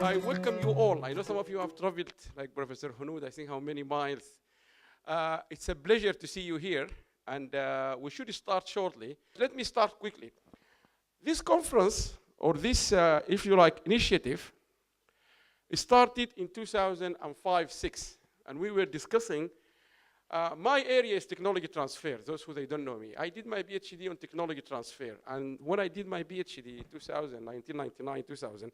I welcome you all. I know some of you have traveled, like Professor Hunoud, I think how many miles. It's a pleasure to see you here, and we should start shortly. Let me start quickly. This conference, or this, if you like, initiative, started in 2005-06, and we were discussing, my area is technology transfer, those who they don't know me. I did my PhD on technology transfer, and when I did my PhD in 1999-2000,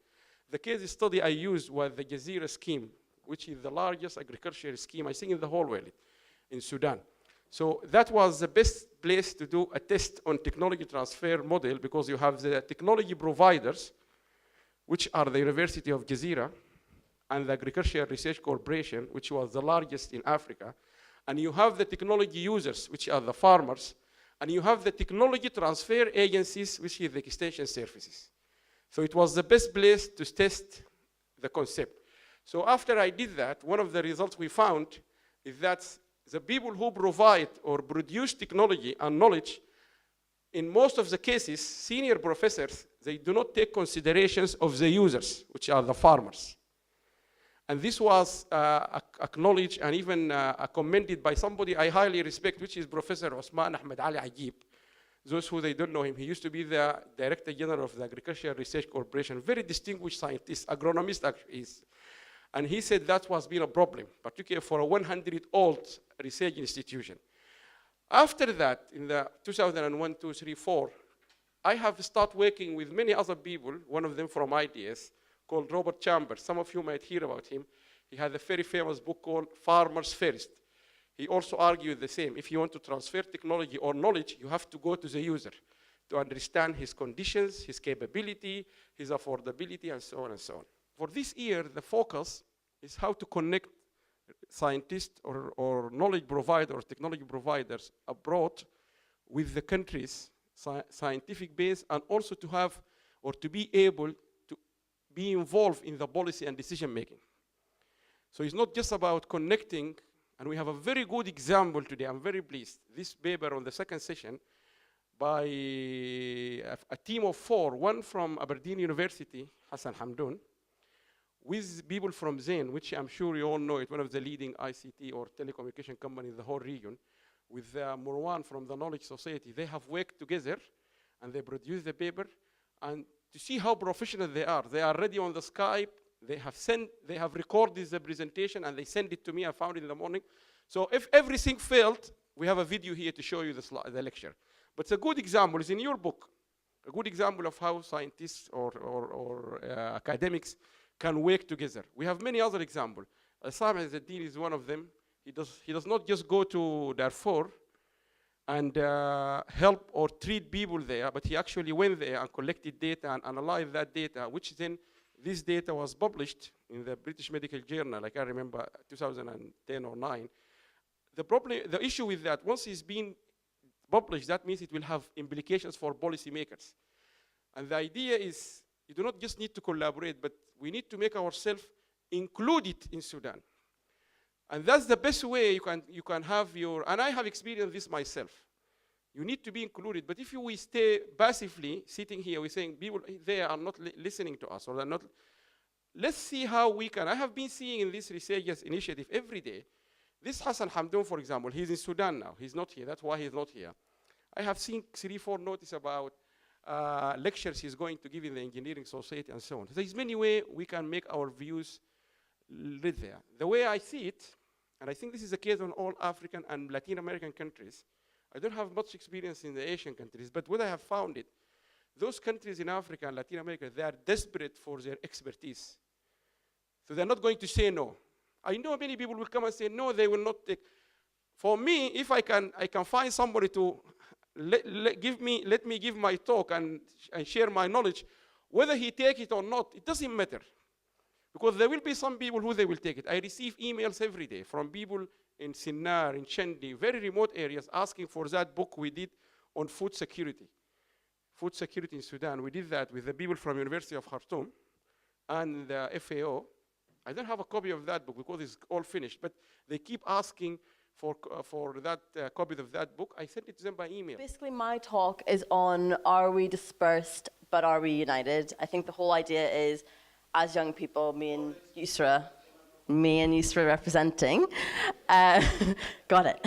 the case study I used was the Jazeera scheme, which is the largest agricultural scheme, I think, in the whole world, in Sudan. So that was the best place to do a test on technology transfer model, because you have the technology providers, which are the University of Jazeera, and the Agricultural Research Corporation, which was the largest in Africa. And you have the technology users, which are the farmers. And you have the technology transfer agencies, which is the extension services. So it was the best place to test the concept. So after I did that, one of the results we found is that the people who provide or produce technology and knowledge, in most of the cases, senior professors, they do not take considerations of the users, which are the farmers. And this was acknowledged and even commended by somebody I highly respect, which is Professor Osman Ahmed Ali Ajib. Those who they don't know him, he used to be the Director General of the Agricultural Research Corporation, very distinguished scientist, agronomist actually is. And he said that was been a problem, particularly for a 100-old research institution. After that, in the 2001, 2, 3, 4, I have started working with many other people, one of them from IDS, called Robert Chambers. Some of you might hear about him. He had a very famous book called Farmers First. He also argued the same. If you want to transfer technology or knowledge, you have to go to the user to understand his conditions, his capability, his affordability, and so on and so on. For this year, the focus is how to connect scientists or knowledge providers or technology providers abroad with the country's scientific base, and also to have or to be able to be involved in the policy and decision making. So it's not just about connecting. And we have a very good example today. I'm very pleased. This paper on the second session by a team of 4, one from Aberdeen University, Hassan Hamdoun, with people from Zain, which I'm sure you all know it, one of the leading ICT or telecommunication companies in the whole region, with Marwan from the Knowledge Society. They have worked together, and they produced the paper. And to see how professional they are ready on the Skype. They have recorded the presentation, and they sent it to me. I found it in the morning. So if everything failed, we have a video here to show you the lecture. But it's a good example. It's in your book. A good example of how scientists or academics can work together. We have many other examples. Sam Azzeddin is one of them. He does not just go to Darfur and help or treat people there, but he actually went there and collected data and analyzed that data, which then this data was published in the British Medical Journal, I can't remember, 2010 or 9. The issue with that, once it's been published, that means it will have implications for policymakers. And the idea is, you do not just need to collaborate, but we need to make ourselves included in Sudan. And that's the best way you can have your, and I have experienced this myself. You need to be included, but if we stay passively sitting here, we're saying people they are not listening to us, or they're not. Let's see how we can. I have been seeing in this researchers initiative every day. This Hassan Hamdoun, for example, he's in Sudan now. He's not here. That's why he's not here. I have seen 3, 4 notices about lectures he's going to give in the engineering society and so on. There's many ways we can make our views live there. The way I see it, and I think this is the case on all African and Latin American countries. I don't have much experience in the Asian countries, but what I have found it, those countries in Africa and Latin America, they are desperate for their expertise. So they're not going to say no. I know many people will come and say no, they will not take. For me, if I can find somebody to let me give my talk and share my knowledge, whether he take it or not, it doesn't matter. Because there will be some people who they will take it. I receive emails every day from people in Sinnar, in Chendi, very remote areas, asking for that book we did on food security. Food security in Sudan. We did that with the people from University of Khartoum and the FAO. I don't have a copy of that book because it's all finished, but they keep asking for that copies of that book. I sent it to them by email. Basically, my talk is on, are we dispersed, but are we united? I think the whole idea is, as young people, me and Yusra representing, got it.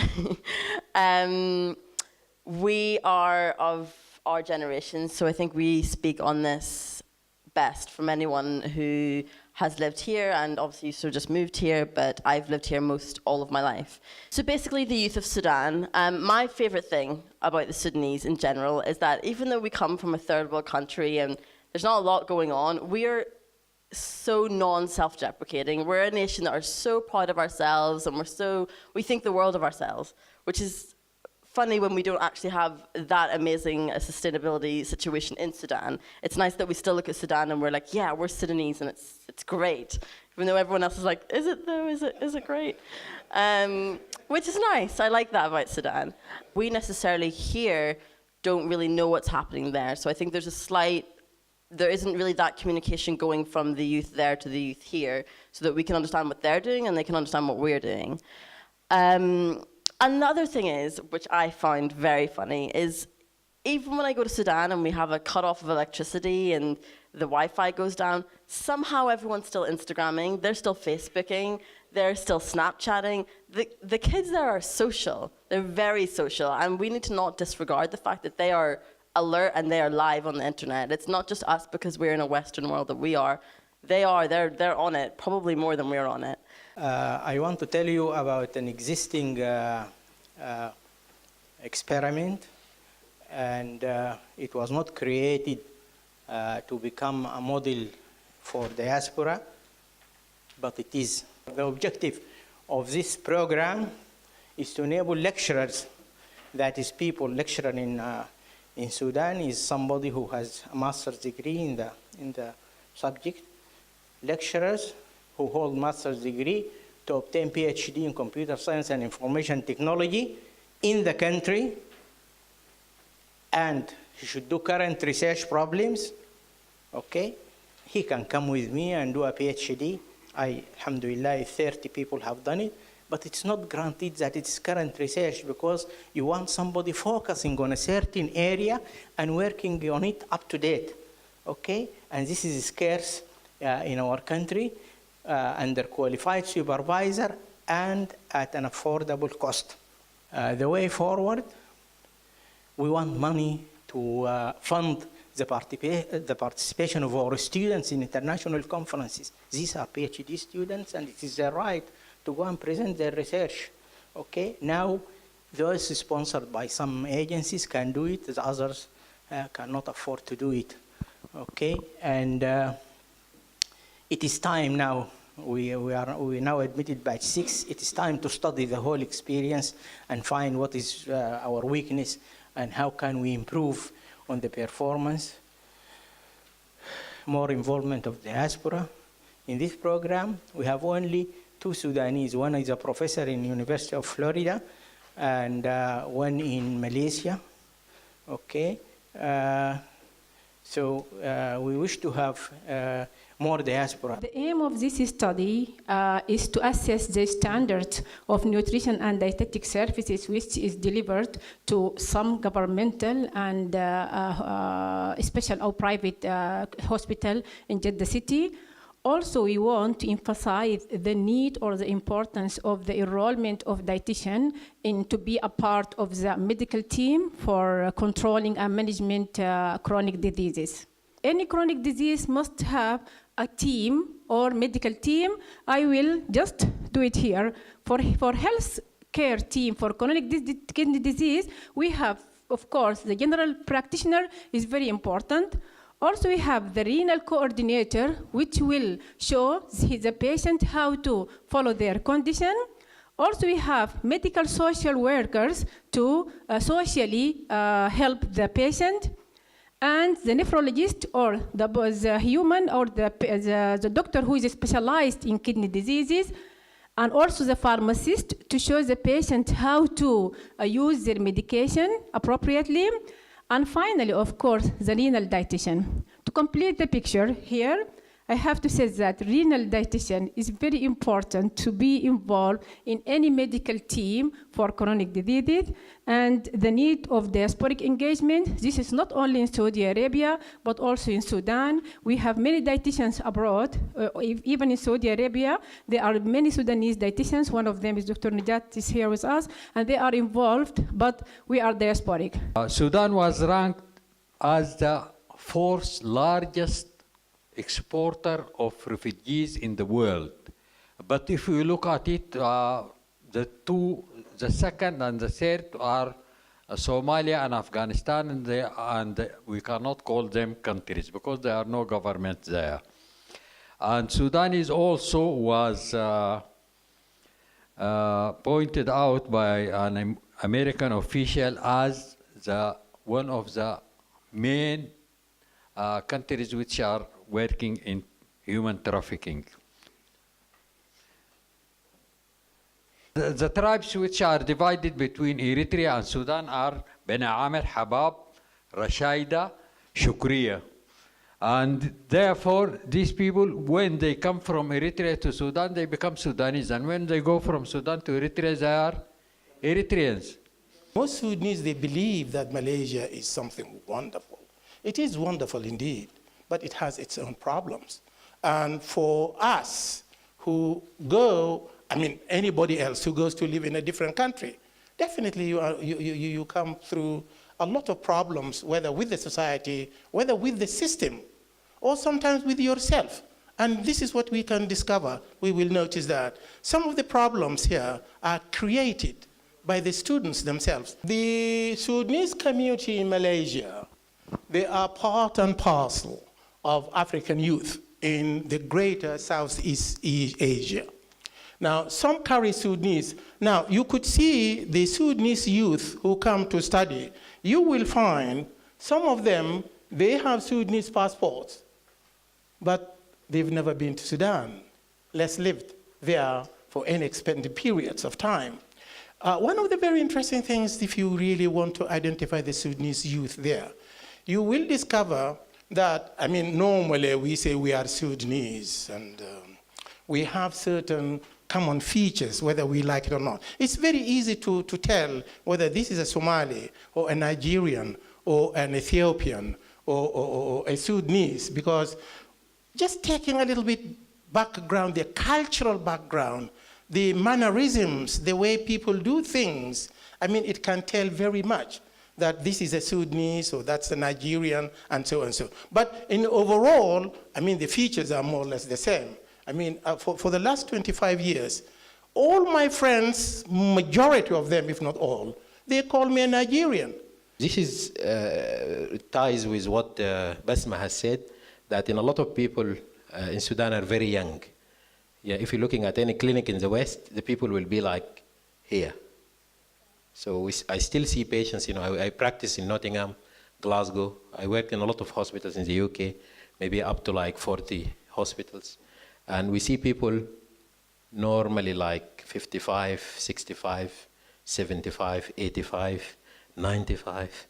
We are of our generation, so I think we speak on this best from anyone who has lived here, and obviously Yusra just moved here, but I've lived here all of my life. So basically the youth of Sudan, my favorite thing about the Sudanese in general is that even though we come from a third world country and there's not a lot going on, we are so non-self-deprecating. We're a nation that are so proud of ourselves, and we think the world of ourselves, which is funny when we don't actually have that amazing sustainability situation in Sudan. It's nice that we still look at Sudan and we're like, yeah, we're Sudanese and it's great. Even though everyone else is like, is it though? Is it great? Which is nice. I like that about Sudan. We necessarily here don't really know what's happening there. So I think there isn't really that communication going from the youth there to the youth here so that we can understand what they're doing and they can understand what we're doing. Another thing is, which I find very funny, is even when I go to Sudan and we have a cut-off of electricity and the Wi-Fi goes down, somehow everyone's still Instagramming, they're still Facebooking, they're still Snapchatting. The kids there are social. They're very social, and we need to not disregard the fact that they are alert and they are live on the internet. It's not just us because we're in a Western world that we are. They're on it, probably more than we're on it. I want to tell you about an existing experiment, and it was not created to become a model for diaspora, but it is. The objective of this program is to enable lecturers, that is people lecturing in Sudan is somebody who has a master's degree in the subject, lecturers who hold master's degree to obtain PhD in computer science and information technology in the country, and he should do current research problems, okay? He can come with me and do a PhD. Alhamdulillah, 30 people have done it, but it's not granted that it's current research because you want somebody focusing on a certain area and working on it up to date, okay? And this is scarce in our country, under qualified supervisor and at an affordable cost. The way forward, we want money to fund the participation of our students in international conferences. These are PhD students, and it is their right to go and present their research. Okay, now those sponsored by some agencies can do it, the others cannot afford to do it. Okay, and it is time now. We now admitted batch 6. It is time to study the whole experience and find what is our weakness and how can we improve on the performance. More involvement of diaspora. In this program, we have only 2 Sudanese. One is a professor in the University of Florida and one in Malaysia. Okay. So we wish to have more diaspora. The aim of this study is to assess the standard of nutrition and dietetic services which is delivered to some governmental and special or private hospital in Jeddah city. Also, we want to emphasize the need or the importance of the enrollment of dietitian to be a part of the medical team for controlling and management chronic diseases. Any chronic disease must have a team or medical team. I will just do it here. For health care team for chronic kidney disease, we have, of course, the general practitioner is very important. Also, we have the renal coordinator, which will show the patient how to follow their condition. Also, we have medical social workers to socially help the patient. And the nephrologist or the human or the doctor who is specialized in kidney diseases, and also the pharmacist to show the patient how to use their medication appropriately. And finally, of course, the renal dietitian. To complete the picture here, I have to say that renal dietitian is very important to be involved in any medical team for chronic diseases, and the need of diasporic engagement. This is not only in Saudi Arabia, but also in Sudan. We have many dietitians abroad, even in Saudi Arabia. There are many Sudanese dietitians. One of them is Dr. Najat is here with us, and they are involved, but we are diasporic. Sudan was ranked as the fourth largest exporter of refugees in the world. But if you look at it, the second and the third are Somalia and Afghanistan, and we cannot call them countries because there are no governments there. And Sudanese also was pointed out by an American official as one of the main countries which are working in human trafficking. The tribes which are divided between Eritrea and Sudan are Beni Amir, Habab, Rashaida, Shukriya. And therefore, these people, when they come from Eritrea to Sudan, they become Sudanese. And when they go from Sudan to Eritrea, they are Eritreans. Most Sudanese, they believe that Malaysia is something wonderful. It is wonderful indeed, but it has its own problems. And for us who go, I mean, anybody else who goes to live in a different country, definitely you come through a lot of problems, whether with the society, whether with the system, or sometimes with yourself. And this is what we can discover. We will notice that some of the problems here are created by the students themselves. The Sudanese community in Malaysia, they are part and parcel of African youth in the greater Southeast Asia. Now, some carry Sudanese. Now, you could see the Sudanese youth who come to study. You will find some of them, they have Sudanese passports, but they've never been to Sudan, less lived there for any extended periods of time. One of the very interesting things, if you really want to identify the Sudanese youth there, you will discover that, I mean, normally we say we are Sudanese, and we have certain common features, whether we like it or not. It's very easy to tell whether this is a Somali, or a Nigerian, or an Ethiopian, or a Sudanese, because just taking a little bit background, the cultural background, the mannerisms, the way people do things, I mean, it can tell very much that this is a Sudanese, or that's a Nigerian, and so and so. But in overall, I mean, the features are more or less the same. I mean, for the last 25 years, all my friends, majority of them, if not all, they call me a Nigerian. This is ties with what Basma has said, that in a lot of people in Sudan are very young. Yeah, if you're looking at any clinic in the West, the people will be like here. So I still see patients, you know, I practice in Nottingham, Glasgow. I work in a lot of hospitals in the UK, maybe up to like 40 hospitals. And we see people normally like 55, 65, 75, 85, 95.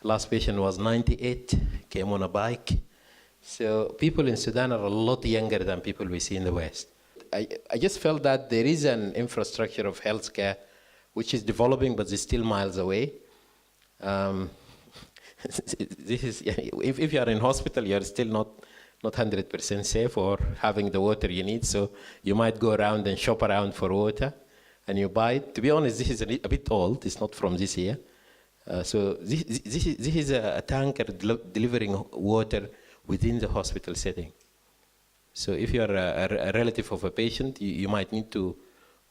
Last patient was 98, came on a bike. So people in Sudan are a lot younger than people we see in the West. I just felt that there is an infrastructure of healthcare which is developing, but it's still miles away. This is, if you are in hospital, you're still not 100% safe or having the water you need, so you might go around and shop around for water, and you buy it. To be honest, this is a bit old. It's not from this year. So this is a tanker delivering water within the hospital setting. So if you are a relative of a patient, you might need to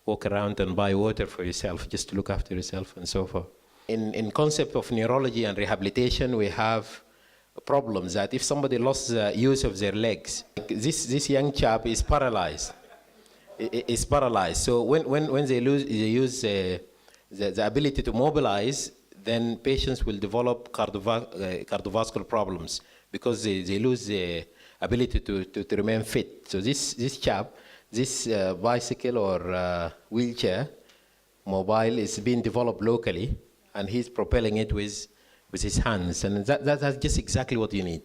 walk around and buy water for yourself, just to look after yourself and so forth. In concept of neurology and rehabilitation, we have problems that if somebody lost the use of their legs, this young chap is paralyzed. Is paralyzed. So when they use the ability to mobilize, then patients will develop cardiovascular problems because they lose the ability to remain fit. So this chap, this bicycle or wheelchair, mobile, is being developed locally, and he's propelling it with his hands, and that's just exactly what you need.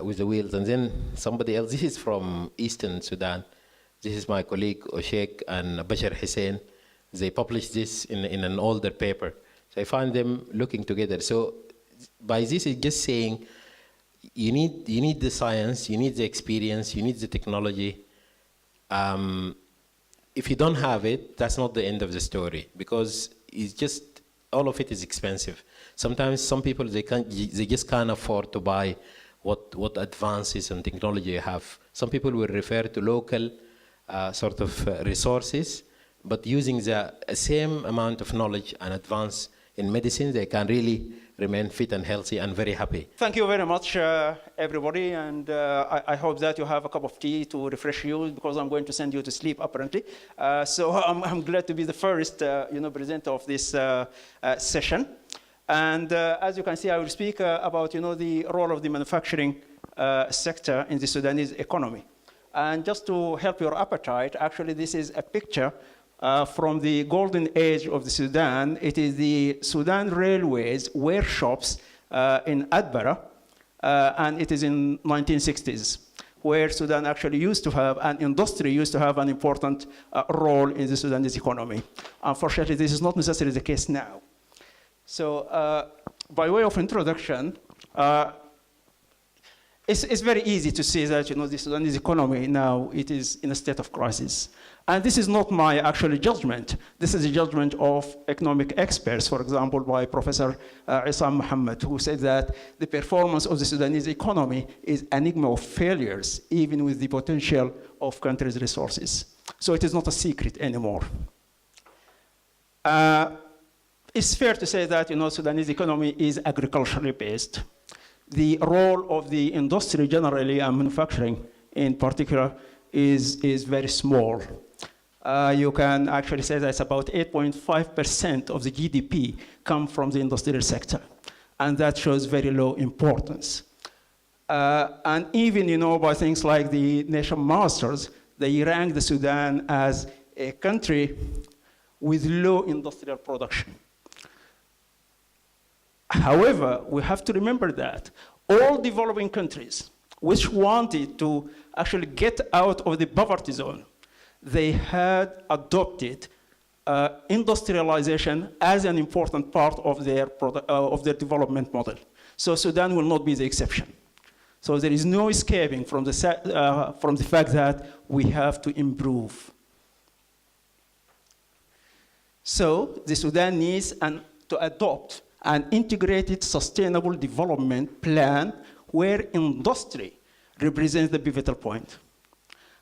with the wheels. And then somebody else, this is from Eastern Sudan. This is my colleague Oshek and Bashar Hussein. They published this in an older paper. So I find them looking together. So by this, it's just saying you need the science, you need the experience, you need the technology. If you don't have it, that's not the end of the story, because it's just, all of it is expensive. Sometimes some people, they just can't afford to buy what advances and technology you have. Some people will refer to local sort of resources, but using the same amount of knowledge and advance in medicine, they can really remain fit and healthy and very happy. Thank you very much, everybody, and I hope that you have a cup of tea to refresh you, because I'm going to send you to sleep, apparently. So I'm glad to be the first presenter of this session. And as you can see, I will speak about the role of the manufacturing sector in the Sudanese economy. And just to help your appetite, actually this is a picture from the golden age of the Sudan. It is the Sudan Railways workshops in Adbara, and it is in 1960s, where Sudan actually used to have, an industry used to have an important role in the Sudanese economy. Unfortunately, this is not necessarily the case now. So by way of introduction, it's very easy to see that the Sudanese economy now, it is in a state of crisis. And this is not my actual judgment. This is a judgment of economic experts, for example, by Professor Isam Muhammad, who said that the performance of the Sudanese economy is an enigma of failures, even with the potential of country's resources. So it is not a secret anymore. It's fair to say that Sudanese economy is agriculturally based. The role of the industry generally and manufacturing in particular is very small. You can actually say that about 8.5% of the GDP come from the industrial sector, and that shows very low importance. And even by things like the Nation Masters, they rank the Sudan as a country with low industrial production. However, we have to remember that all developing countries which wanted to actually get out of the poverty zone, they had adopted industrialization as an important part of their development model. So Sudan will not be the exception. So there is no escaping from the fact that we have to improve. So the Sudan needs to adopt an integrated sustainable development plan where industry represents the pivotal point.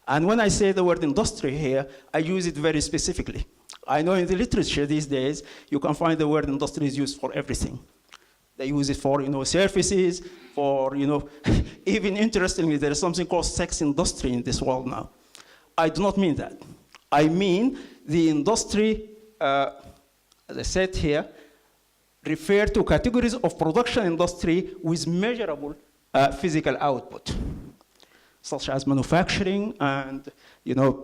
And when I say the word industry here, I use it very specifically. I know in the literature these days, you can find the word industry is used for everything. They use it for, services, for, even interestingly, there is something called sex industry in this world now. I do not mean that. I mean the industry, as I said here, refer to categories of production industry with measurable physical output, such as manufacturing and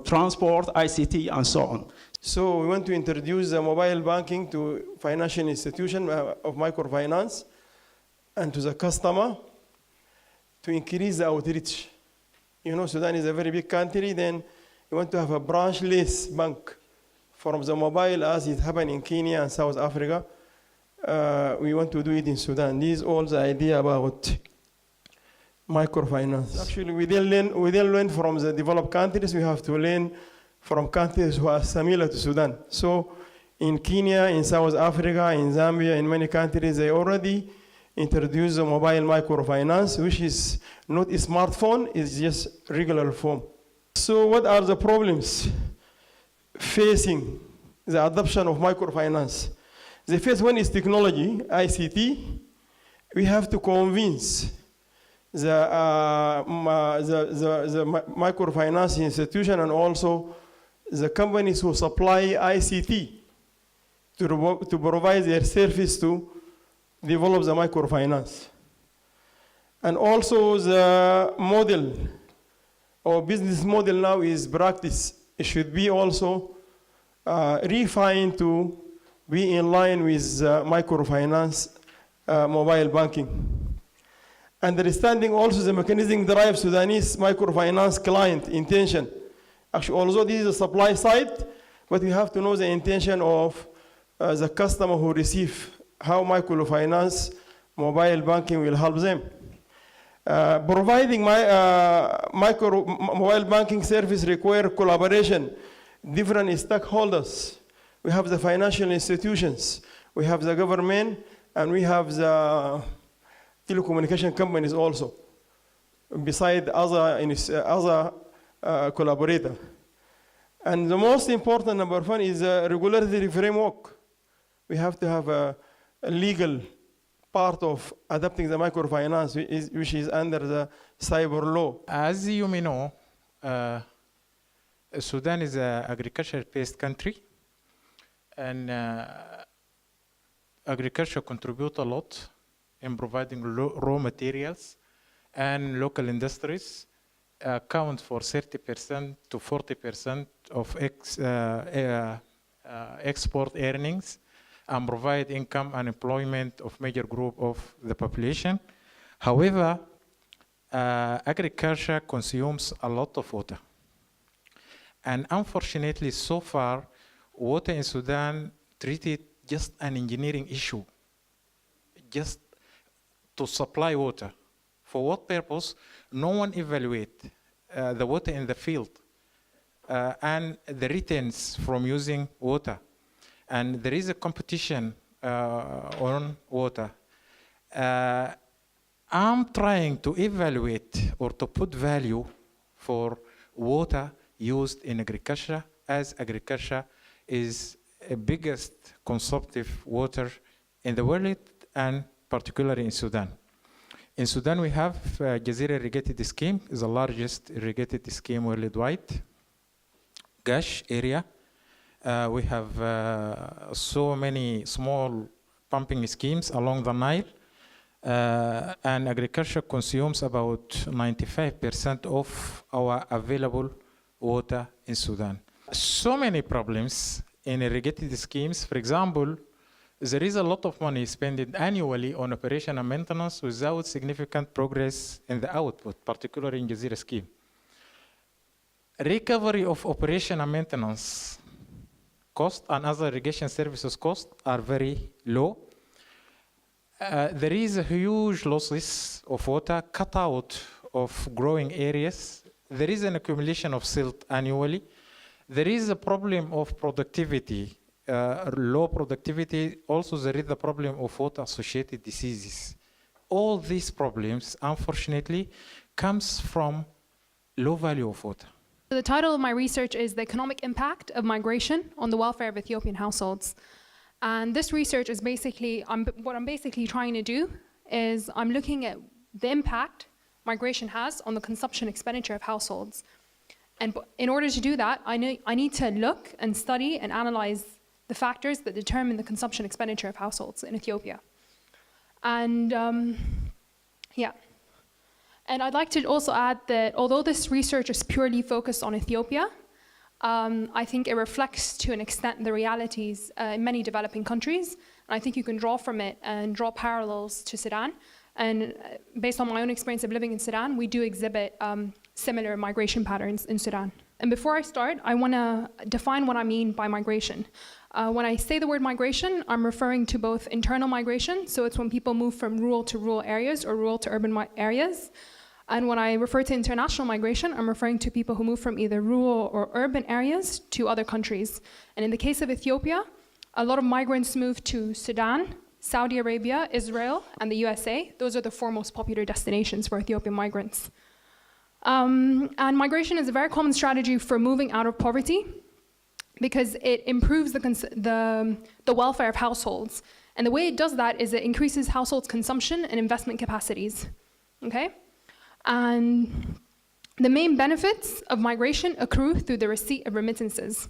transport, ICT, and so on. So we want to introduce the mobile banking to financial institution of microfinance and to the customer to increase the outreach. Sudan is a very big country, then we want to have a branchless bank from the mobile as it happened in Kenya and South Africa. We want to do it in Sudan. This is all the idea about microfinance. Actually, we didn't learn from the developed countries. We have to learn from countries who are similar to Sudan. So in Kenya, in South Africa, in Zambia, in many countries, they already introduced the mobile microfinance, which is not a smartphone, it's just regular phone. So what are the problems facing the adoption of microfinance? The first one is technology, ICT. We have to convince the microfinance institution and also the companies who supply ICT to provide their service to develop the microfinance. And also the model, or business model now is practice. It should be also refined to be in line with microfinance mobile banking. Understanding also the mechanism drives Sudanese microfinance client intention. Actually, although this is a supply side, but we have to know the intention of the customer who receive, how microfinance, mobile banking will help them. Providing mobile banking service require collaboration, different stakeholders. We have the financial institutions, we have the government, and we have the telecommunication companies also, beside other collaborators. And the most important, number one, is a regulatory framework. We have to have a legal part of adapting the microfinance, which is under the cyber law. As you may know, Sudan is an agriculture-based country, and agriculture contributes a lot in providing raw materials, and local industries account for 30% to 40% of export earnings and provide income and employment of major group of the population. However, agriculture consumes a lot of water. And unfortunately, so far, water in Sudan treated just an engineering issue, just to supply water. For what purpose? No one evaluate the water in the field and the returns from using water. And there is a competition on water. I'm trying to evaluate or to put value for water used in agriculture, as agriculture is the biggest consumptive water in the world, and particularly in Sudan. In Sudan, we have Jazeera Irrigated Scheme, is the largest irrigated scheme worldwide. Gash area. We have so many small pumping schemes along the Nile, and agriculture consumes about 95% of our available water in Sudan. So many problems in irrigated schemes. For example, there is a lot of money spent annually on operation and maintenance without significant progress in the output, particularly in Jazeera scheme. Recovery of operation and maintenance cost and other irrigation services costs are very low. There is a huge losses of water, cut out of growing areas. There is an accumulation of silt annually. There is a problem of productivity, low productivity. Also, there is the problem of water-associated diseases. All these problems, unfortunately, comes from low value of water. The title of my research is The Economic Impact of Migration on the Welfare of Ethiopian Households. And this research is basically, what I'm basically trying to do is I'm looking at the impact migration has on the consumption expenditure of households. And in order to do that, I need to look and study and analyze the factors that determine the consumption expenditure of households in Ethiopia. And And I'd like to also add that although this research is purely focused on Ethiopia, I think it reflects to an extent the realities in many developing countries. And I think you can draw from it and draw parallels to Sudan. And based on my own experience of living in Sudan, we do exhibit similar migration patterns in Sudan. And before I start, I want to define what I mean by migration. When I say the word migration, I'm referring to both internal migration, so it's when people move from rural to rural areas or rural to urban areas. And when I refer to international migration, I'm referring to people who move from either rural or urban areas to other countries. And in the case of Ethiopia, a lot of migrants move to Sudan, Saudi Arabia, Israel, and the USA. Those are the four most popular destinations for Ethiopian migrants. And migration is a very common strategy for moving out of poverty because it improves the welfare of households. And the way it does that is it increases households' consumption and investment capacities, okay? And the main benefits of migration accrue through the receipt of remittances,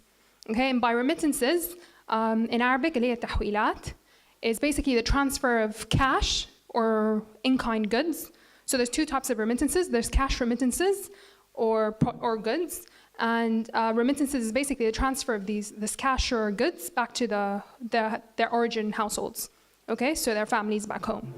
okay? And by remittances, in Arabic, اللي هي التحويلات, is basically the transfer of cash or in-kind goods. So there's two types of remittances. There's cash remittances or goods. And remittances is basically the transfer of this cash or goods back to their origin households, okay? So their families back home.